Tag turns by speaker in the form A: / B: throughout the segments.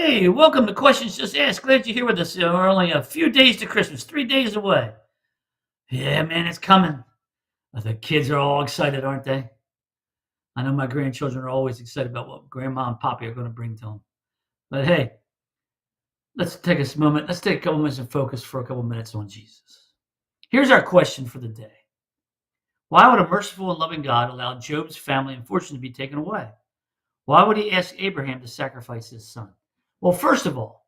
A: Hey, welcome to Questions Just Asked. Glad you're here with us. We're only a few days to Christmas, 3 days away. Yeah, man, it's coming. The kids are all excited, aren't they? I know my grandchildren are always excited about what Grandma and Poppy are going to bring to them. But hey, let's take a moment. Let's take a couple minutes and focus for a couple minutes on Jesus. Here's our question for the day. Why would a merciful and loving God allow Job's family and fortune to be taken away? Why would he ask Abraham to sacrifice his son? Well, first of all,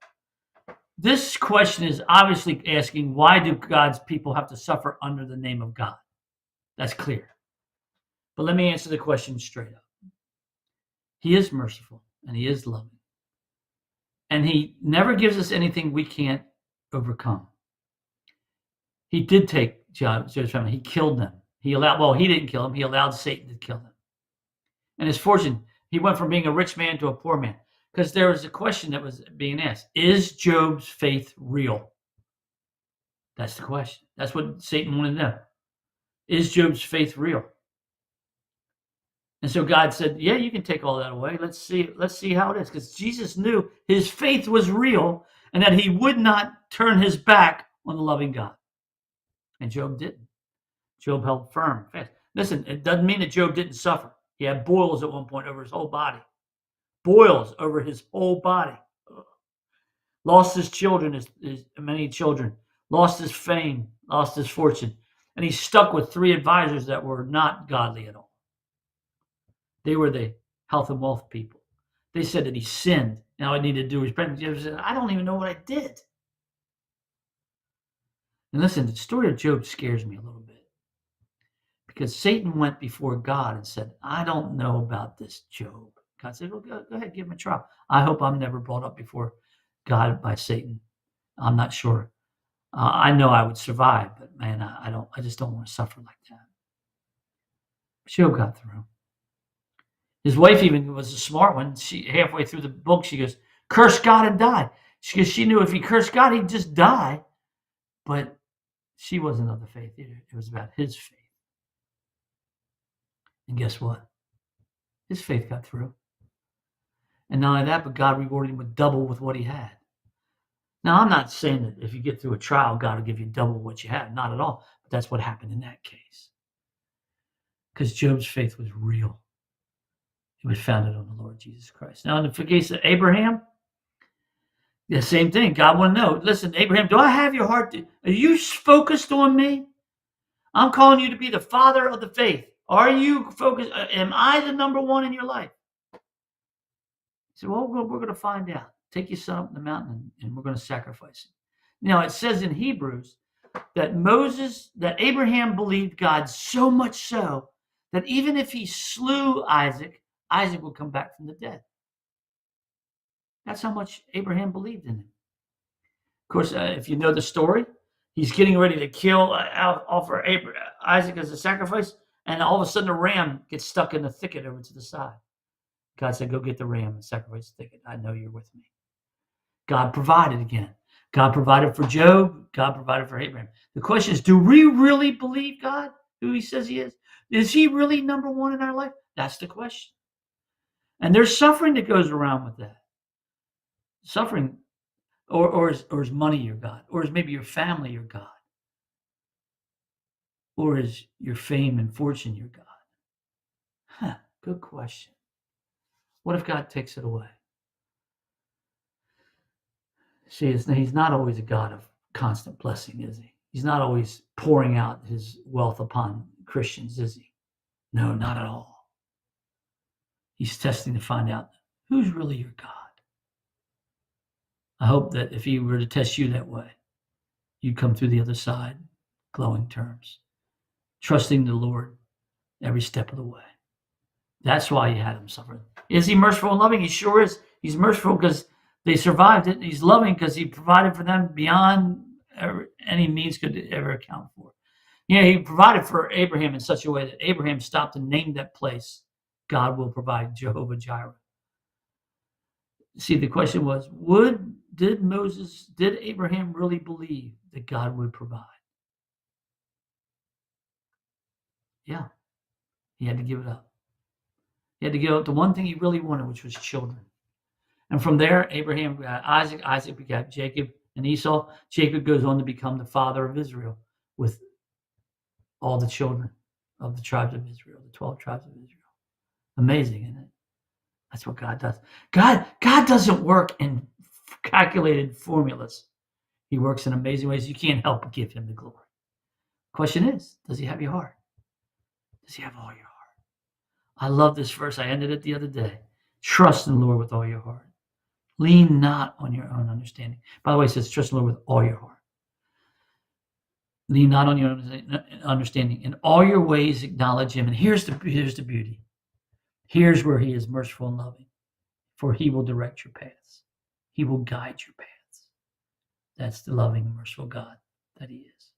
A: this question is obviously asking, why do God's people have to suffer under the name of God? That's clear. But let me answer the question straight up. He is merciful and he is loving. And he never gives us anything we can't overcome. He did take Job's family. He killed them. He didn't kill them. He allowed Satan to kill them. And his fortune, he went from being a rich man to a poor man. Because there was a question that was being asked. Is Job's faith real? That's the question. That's what Satan wanted to know. Is Job's faith real? And so God said, yeah, you can take all that away. Let's see how it is. Because Jesus knew his faith was real and that he would not turn his back on the loving God. And Job didn't. Job held firm, fast. Listen, it doesn't mean that Job didn't suffer. He had boils at one point over his whole body. Boils over his whole body. Lost his children, his many children. Lost his fame, lost his fortune. And he's stuck with 3 advisors that were not godly at all. They were the health and wealth people. They said that he sinned. Now I need to do his repentance. I don't even know what I did. And listen, the story of Job scares me a little bit. Because Satan went before God and said, I don't know about this Job. God said, well, go ahead, give him a trial. I hope I'm never brought up before God by Satan. I'm not sure. I know I would survive, but man, I just don't want to suffer like that. Job got through. His wife even was a smart one. She halfway through the book, she goes, curse God and die. She knew if he cursed God, he'd just die. But she wasn't of the faith either. It was about his faith. And guess what? His faith got through. And not only that, but God rewarded him with double with what he had. Now, I'm not saying that if you get through a trial, God will give you double what you have. Not at all. But that's what happened in that case. Because Job's faith was real. It was founded on the Lord Jesus Christ. Now, in the case of Abraham, the same thing. God wanted to know, listen, Abraham, do I have your heart? Are you focused on me? I'm calling you to be the father of the faith. Are you focused? Am I the number one in your life? He said, well, we're going to find out. Take your son up the mountain and we're going to sacrifice him. Now, it says in Hebrews that Abraham believed God so much so that even if he slew Isaac, Isaac would come back from the dead. That's how much Abraham believed in him. Of course, if you know the story, he's getting ready to offer Isaac as a sacrifice, and all of a sudden a ram gets stuck in the thicket over to the side. God said, go get the ram and sacrifice the thicket. I know you're with me. God provided again. God provided for Job. God provided for Abraham. The question is, do we really believe God, who he says he is? Is he really number one in our life? That's the question. And there's suffering that goes around with that. Suffering, or is money your God? Or is maybe your family your God? Or is your fame and fortune your God? Good question. What if God takes it away? See, he's not always a God of constant blessing, is he? He's not always pouring out his wealth upon Christians, is he? No, not at all. He's testing to find out who's really your God. I hope that if he were to test you that way, you'd come through the other side, glowing terms, trusting the Lord every step of the way. That's why he had him suffer. Is he merciful and loving? He sure is. He's merciful because they survived it. He's loving because he provided for them beyond any means could ever account for. Yeah, he provided for Abraham in such a way that Abraham stopped and named that place, God will provide, Jehovah Jireh. See, the question was, did Abraham really believe that God would provide? Yeah, he had to give it up. He had to give up the one thing he really wanted, which was children. And from there, Abraham begat Isaac, Isaac begat Jacob and Esau. Jacob goes on to become the father of Israel with all the children of the tribes of Israel, the 12 tribes of Israel. Amazing, isn't it? That's what God does. God doesn't work in calculated formulas. He works in amazing ways. You can't help but give him the glory. Question is, does he have your heart? Does he have all your heart? I love this verse. I ended it the other day. Trust in the Lord with all your heart. Lean not on your own understanding. By the way, it says trust in the Lord with all your heart. Lean not on your own understanding. In all your ways acknowledge him. And here's the beauty. Here's where he is merciful and loving. For he will direct your paths. He will guide your paths. That's the loving and merciful God that he is.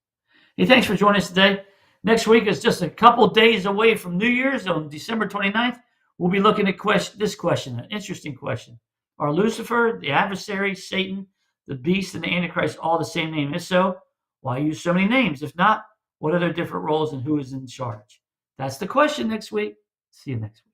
A: Hey, thanks for joining us today. Next week is just a couple days away from New Year's on December 29th. We'll be looking at this question, an interesting question. Are Lucifer, the adversary, Satan, the beast, and the Antichrist all the same name? If so, why use so many names? If not, what are their different roles and who is in charge? That's the question next week. See you next week.